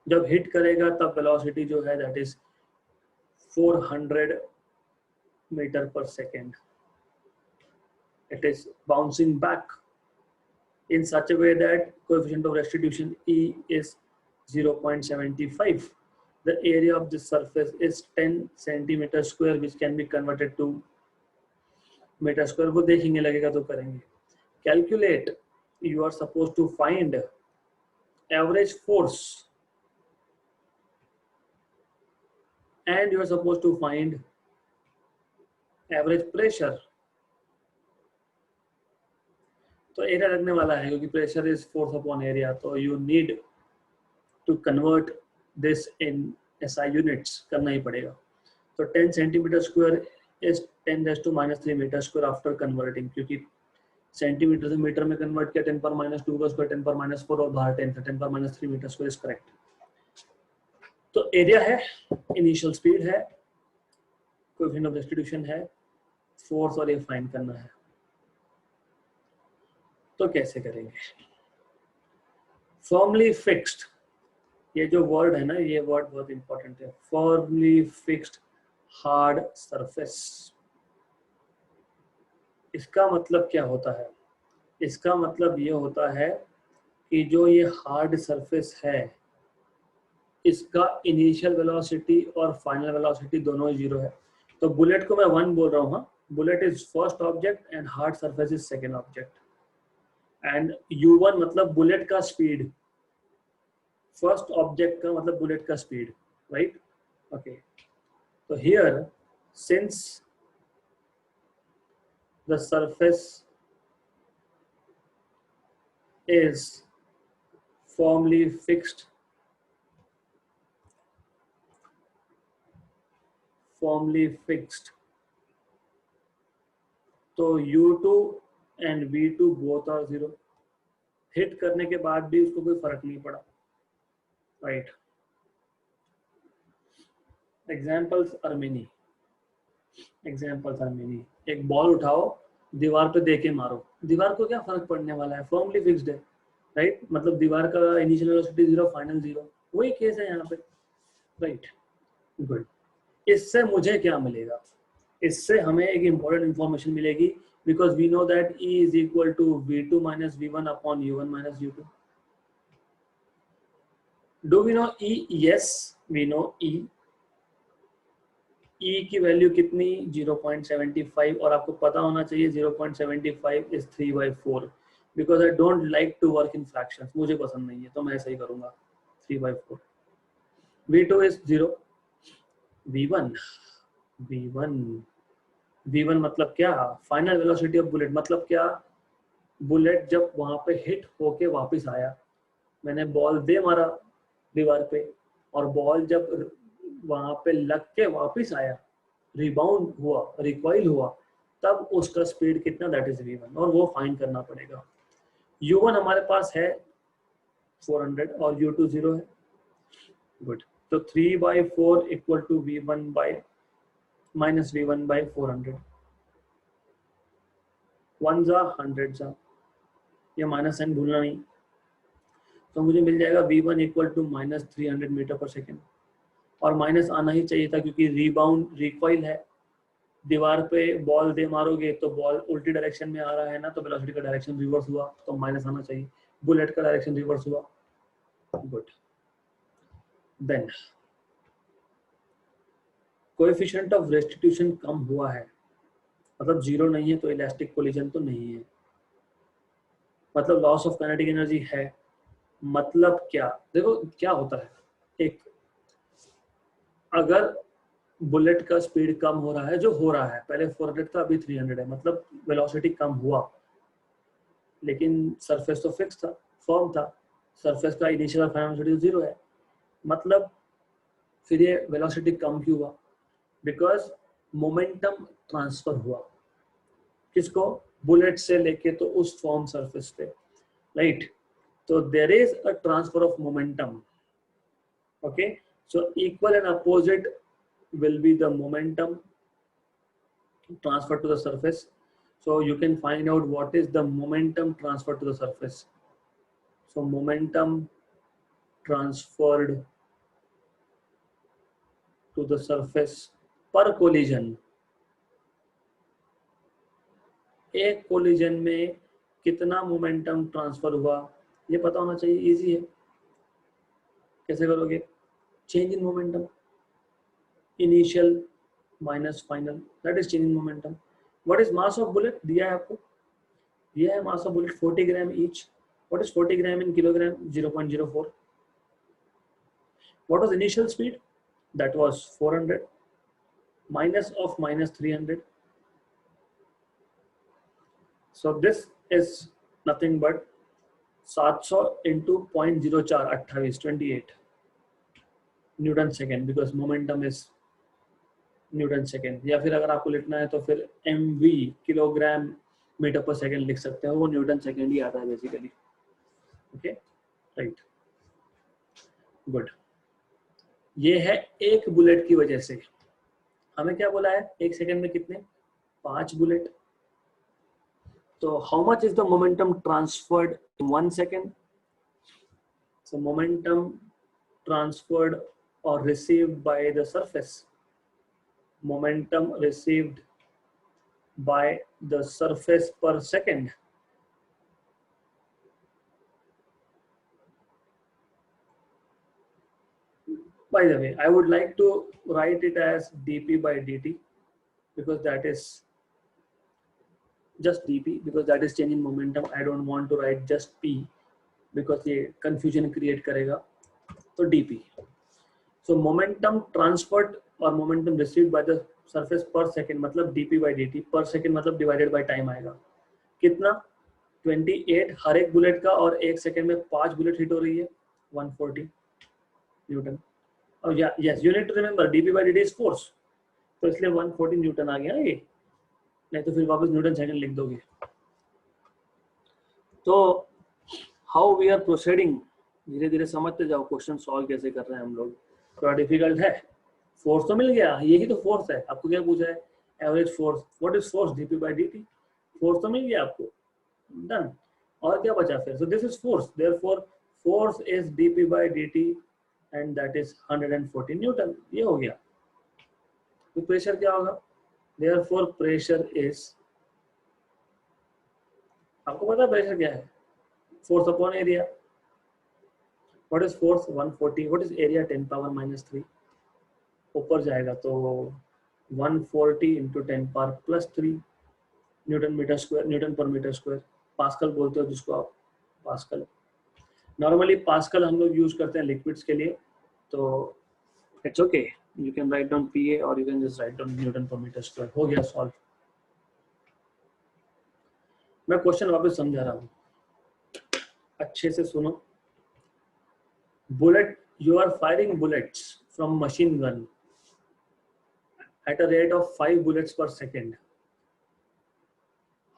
जब हिट करेगा तब वेलोसिटी जो है that is 400 metre per second. It is bouncing back in such a way that coefficient of restitution E is 0.75. The area of this surface is 10 centimeter square, which can be converted to meter square. वो देखेंगे, लगेगा तो करेंगे. Calculate. You are supposed to find average force and you are supposed to find average pressure. तो area लगने वाला है क्योंकि pressure is force upon area, तो you need to convert this in SI units, करना ही पड़ेगा. तो 10 centimetre square is 10⁻³ metre square after converting, क्योंकि सेंटीमीटर से मीटर में कन्वर्ट किया 10⁻² का स्क्वायर 10⁻⁴ और बाहर 10 था, 10⁻³ मीटर स्क्वायर इज करेक्ट. तो एरिया है, इनिशियल स्पीड है, कोएफिशिएंट ऑफ रेस्टिट्यूशन है, फोर्स और ये फाइंड करना है. तो कैसे करेंगे? फर्मली फिक्स्ड, ये जो वर्ड है ना, ये वर्ड बहुत इंपॉर्टेंट है. फर्मली फिक्स्ड हार्ड सरफेस, इसका मतलब क्या होता है? इसका मतलब ये होता है कि जो ये हार्ड सरफेस है इसका इनिशियल वेलोसिटी और फाइनल वेलोसिटी दोनों जीरो है. तो बुलेट को मैं 1 बोल रहा हूँ. हाँ, bullet is first object and hard surface is second object. And u1 मतलब बुलेट का स्पीड, फर्स्ट ऑब्जेक्ट का मतलब बुलेट का स्पीड, राइट? ओके, तो here since the surface is formally fixed, तो u2 and v2 both are 0. Hit करने के बाद भी उसको कोई फर्क नहीं पड़ा, राइट? Examples are many. एक बॉल उठाओ, दीवार पे दे के मारो, दीवार को क्या फर्क पड़ने वाला है? फर्मली फिक्स्ड है, राइट? मतलब दीवार का इनिशियल वेलोसिटी 0, फाइनल 0. वही केस है यहाँ पे, राइट? गुड. इससे मुझे क्या मिलेगा? इससे हमें एक इंपॉर्टेंट इंफॉर्मेशन मिलेगी, because we know that E is equal to V2 minus V1 upon U1 minus U2. Do we know E? Yes, we know E. E की वैल्यू कितनी? 0.75, और आपको पता होना चाहिए 0.75 is 3/4, because I don't like to work in fractions. मुझे पसंद नहीं है, तो मैं ऐसा ही करूँगा, 3/4. V2 is 0. V1 मतलब क्या? Final velocity of bullet. मतलब क्या? बुलेट जब वहां पे हिट होके वापस आया, मैंने बॉल दे मारा दीवार पे, और बॉल जब वहां पे लग के वापस आया, रिबाउंड हुआ, रिकॉइल हुआ, तब उसका स्पीड कितना, दैट इज v1, और वो फाइंड करना पड़ेगा। u1 हमारे पास है 400 और u2 0 है। गुड, तो 3/4 equal to v1 by minus v1 by 400, 1 जा 100 जा, ये माइनस साइन भूलना नहीं। तो मुझे मिल जाएगा v1 equal to minus 300 metre per second, और माइनस आना ही चाहिए था क्योंकि रिबाउंड रिकॉइल है, दीवार पे बॉल दे मारोगे तो बॉल उल्टी डायरेक्शन में आ रहा है ना, तो वेलोसिटी का डायरेक्शन रिवर्स हुआ, तो माइनस आना चाहिए, बुलेट का डायरेक्शन रिवर्स हुआ। Good, then coefficient of restitution कम हुआ है, मतलब जीरो नहीं है तो इलास्टिक कोलिजन तो नहीं है, मतलब लॉस ऑफ काइनेटिक एनर्जी है। मतलब क्या, देखो क्या होता है, एक अगर बुलेट का स्पीड कम हो रहा है, जो हो रहा है, पहले 400 था अभी 300 है, मतलब वेलोसिटी कम हुआ, लेकिन सरफेस तो फिक्स था, फॉर्म था, सरफेस का इनिशियल और फाइनल वेलोसिटी 0 है, मतलब फिर ये वेलोसिटी कम क्यों हुआ, बिकॉज मोमेंटम ट्रांसफर हुआ, किसको, बुलेट से लेके तो उस फॉर्म सरफेस पे, राइट। तो there is a transfer of momentum, okay, so equal and opposite will be the momentum transfer to the surface. So you can find out what is the momentum transfer to the surface. So momentum transferred to the surface per collision, एक collision में कितना momentum transfer हुआ, ये पता होना चाहिए, easy है। कैसे करोगे, change in momentum, initial minus final, that is change in momentum. What is mass of bullet, दिया है आपको, दिया है mass of bullet 40 gram each. What is 40 gram in kilogram, 0.04। What was initial speed, that was 400 minus of minus 300, so this is nothing but 700 into 0.04, 28 Newton second, because momentum is Newton second. या फिर अगर आपको लिखना है तो फिर mv kilogram metre per second लिख सकते हैं, वो न्यूटन सेकेंड ही आता है बेसिकली। Okay, right, good. ये है एक बुलेट की वजह से, हमें क्या बोला है, एक सेकेंड में कितने, 5 बुलेट। तो how much is the momentum transferred in 1 second, so momentum transferred or received by the surface, momentum received by the surface per second, by the way I would like to write it as dp by dt, because that is just dp, because that is change in momentum. I don't want to write just p because ये confusion create करेगा, तो dp। So momentum transferred और momentum received by the surface per second, मतलब dp by dt, per second मतलब divided by time आएगा, कितना, 28 हर एक bullet का, और एक सेकंड में 5 बुलेट हिट हो रही है, 140 न्यूटन। और yes, you need to remember dp by dt is force, तो इसलिए 140 न्यूटन आ गया ये, नहीं तो फिर वापस न्यूटन सेकंड लिख दोगे। तो हाउ वी आर प्रोसीडिंग, धीरे धीरे समझते जाओ, क्वेश्चन सॉल्व कैसे कर रहे हैं हम लोग, थोड़ा डिफिकल्ट है। फोर्स तो मिल गया, यही तो फोर्स है, आपको क्या पूछा है, average force, what is force, dp by dt, force तो मिल गया आपको, डन। और क्या बचा फिर, सो this is force, therefore force is dp by dt and that is 140 Newton, ये हो गया। तो प्रेशर क्या होगा, देयरफॉर प्रेशर इज, आपको पता है प्रेशर क्या है, force upon area. What is force, 140, what is area, 10 power minus 3, ऊपर जाएगा तो 140 into 10 power plus 3 newton metre square, newton per metre square, pascal बोलते हो जिसको आप, पास्कल। नॉर्मली पास्कल हम लोग यूज करते हैं लिक्विड्स के लिए, तो it's okay, you can write down PA और you can just write down newton per metre square, हो गया सॉल्व। मैं क्वेश्चन वापस समझा रहा हूँ, अच्छे से सुनो। Bullet, you are firing bullets from machine gun at a rate of 5 bullets per second.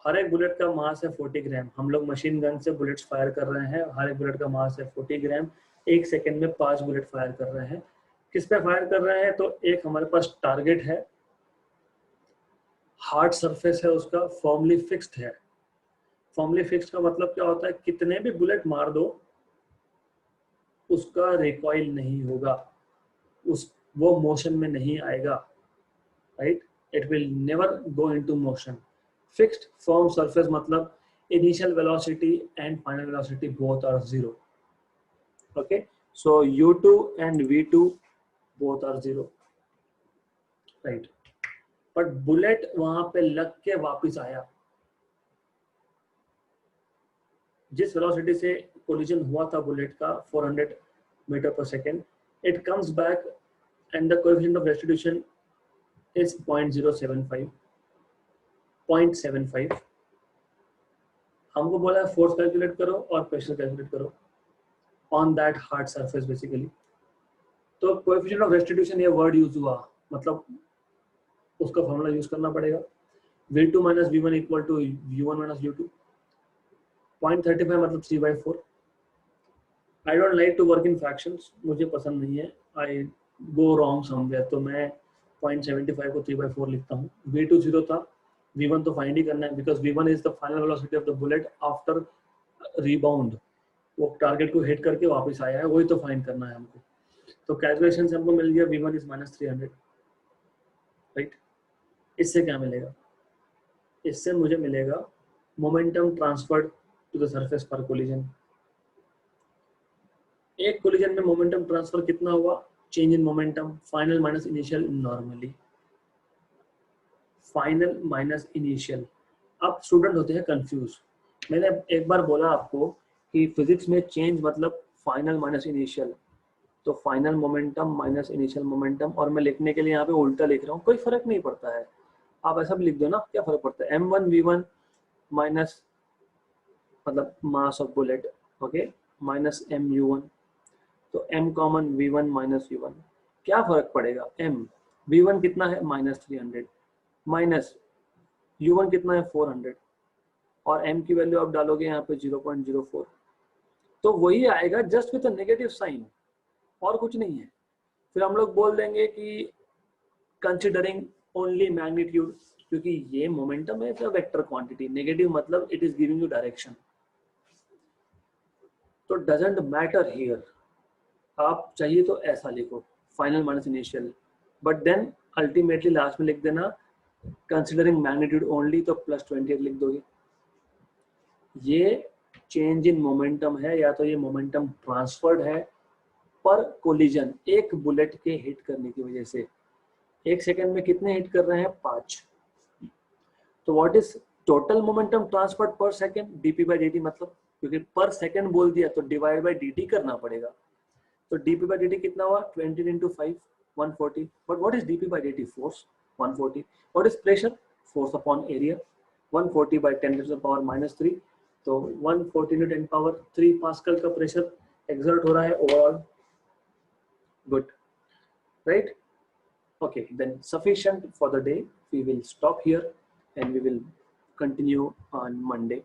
हर एक बुलेट का मास है 40 ग्राम. हम लोग मशीन गन से बुलेट्स फायर कर रहे हैं. हर एक बुलेट का मास है 40 ग्राम. एक सेकेंड में 5 बुलेट फायर कर रहे हैं. किस पे फायर कर रहे हैं? तो एक हमारे पास टारगेट है, हार्ड सरफेस है, उसका फॉर्मली फिक्स्ड है. फॉर्मली फिक्स्ड का मतलब क्या होता है? कितने भी बुलेट मार दो उसका रिकॉइल नहीं होगा, वो मोशन में नहीं आएगा, right? It will never go into motion. Fixed form surface मतलब initial velocity and final velocity both are 0. Okay, so u2 and v2 both are 0, right? But bullet वहां पे लग के वापस आया. जिस वेलोसिटी से कोलिजन हुआ था बुलेट का 400 metre per second, it comes back and the coefficient of restitution is 0.075. हमको बोला है फोर्स कैलकुलेट करो और प्रेशर कैलकुलेट करो on that hard surface basically. तो कोएफिशिएंट ऑफ रेस्टिट्यूशन ये वर्ड यूज हुआ, मतलब उसका फॉर्मूला यूज करना पड़ेगा. v2 minus v1 equal to u1 minus u2. 0.35 मतलब 3/4. I don't like to work in fractions, मुझे पसंद नहीं है. आई गो रॉन्ग समवेयर, तो मैं 0.75 को 3/4 लिखता हूँ. v2 0 था, v1 तो फाइंड ही करना है because v1 is the final velocity of the bullet after rebound. वो टारगेट को हिट करके वापस आया है, वही तो फाइंड करना है हमको. तो कैलकुलेशन से हमको मिल गया v1 इज -300, राइट? इससे क्या मिलेगा? इससे मुझे मिलेगा momentum transferred to the surface per collision. एक कोलिजन में मोमेंटम ट्रांसफर कितना हुआ? Change in momentum final minus initial normally. Final minus initial. अब स्टूडेंट होते हैं कंफ्यूज. मैंने एक बार बोला आपको कि फिजिक्स में चेंज मतलब फाइनल माइनस इनिशियल. तो final momentum minus initial momentum, और मैं लिखने के लिए यहाँ पे उल्टा लिख रहा हूँ, कोई फर्क नहीं पड़ता है. आप ऐसा भी लिख दो ना, क्या फर्क पड़ता है? m1 v1 माइनस मतलब mass of bullet, okay, minus mu1. तो m common v1 minus v1, क्या फर्क पड़ेगा? m v1 कितना है? -300 माइनस u1 कितना है? 400, और m की वैल्यू आप डालोगे यहाँ पे 0.04. तो वही आएगा just with a negative sign, और कुछ नहीं है. फिर हम लोग बोल देंगे कि कंसिडरिंग ओनली मैग्नीट्यूड, क्योंकि ये मोमेंटम है वेक्टर क्वांटिटी. नेगेटिव मतलब it is giving you direction. तो डजंट मैटर हियर. आप चाहिए तो ऐसा लिखो final minus initial, but then ultimately last में लिख देना कंसिडरिंग मैग्नीट्यूड ओनली, तो +28 लिख दोगे. ये चेंज इन मोमेंटम है, या तो ये मोमेंटम ट्रांसफर्ड है पर कोलिजन, एक बुलेट के हिट करने की वजह से. एक सेकेंड में कितने हिट कर रहे हैं? 5. तो what is total momentum transferred पर सेकेंड? dp/dt. मतलब क्योंकि पर सेकेंड बोल दिया तो डिवाइड बाय dt करना पड़ेगा. तो dp/dt कितना हुआ? 20 into 5, 140. But what is dp/dt? Force 140. What is pressure? Force upon area 140 by 10⁻³ तो 140 into 10⁻³ पास्कल का प्रेशर एक्सर्ट हो रहा है overall. Good, right? Okay, then sufficient for the day. We will stop here and we will continue on Monday.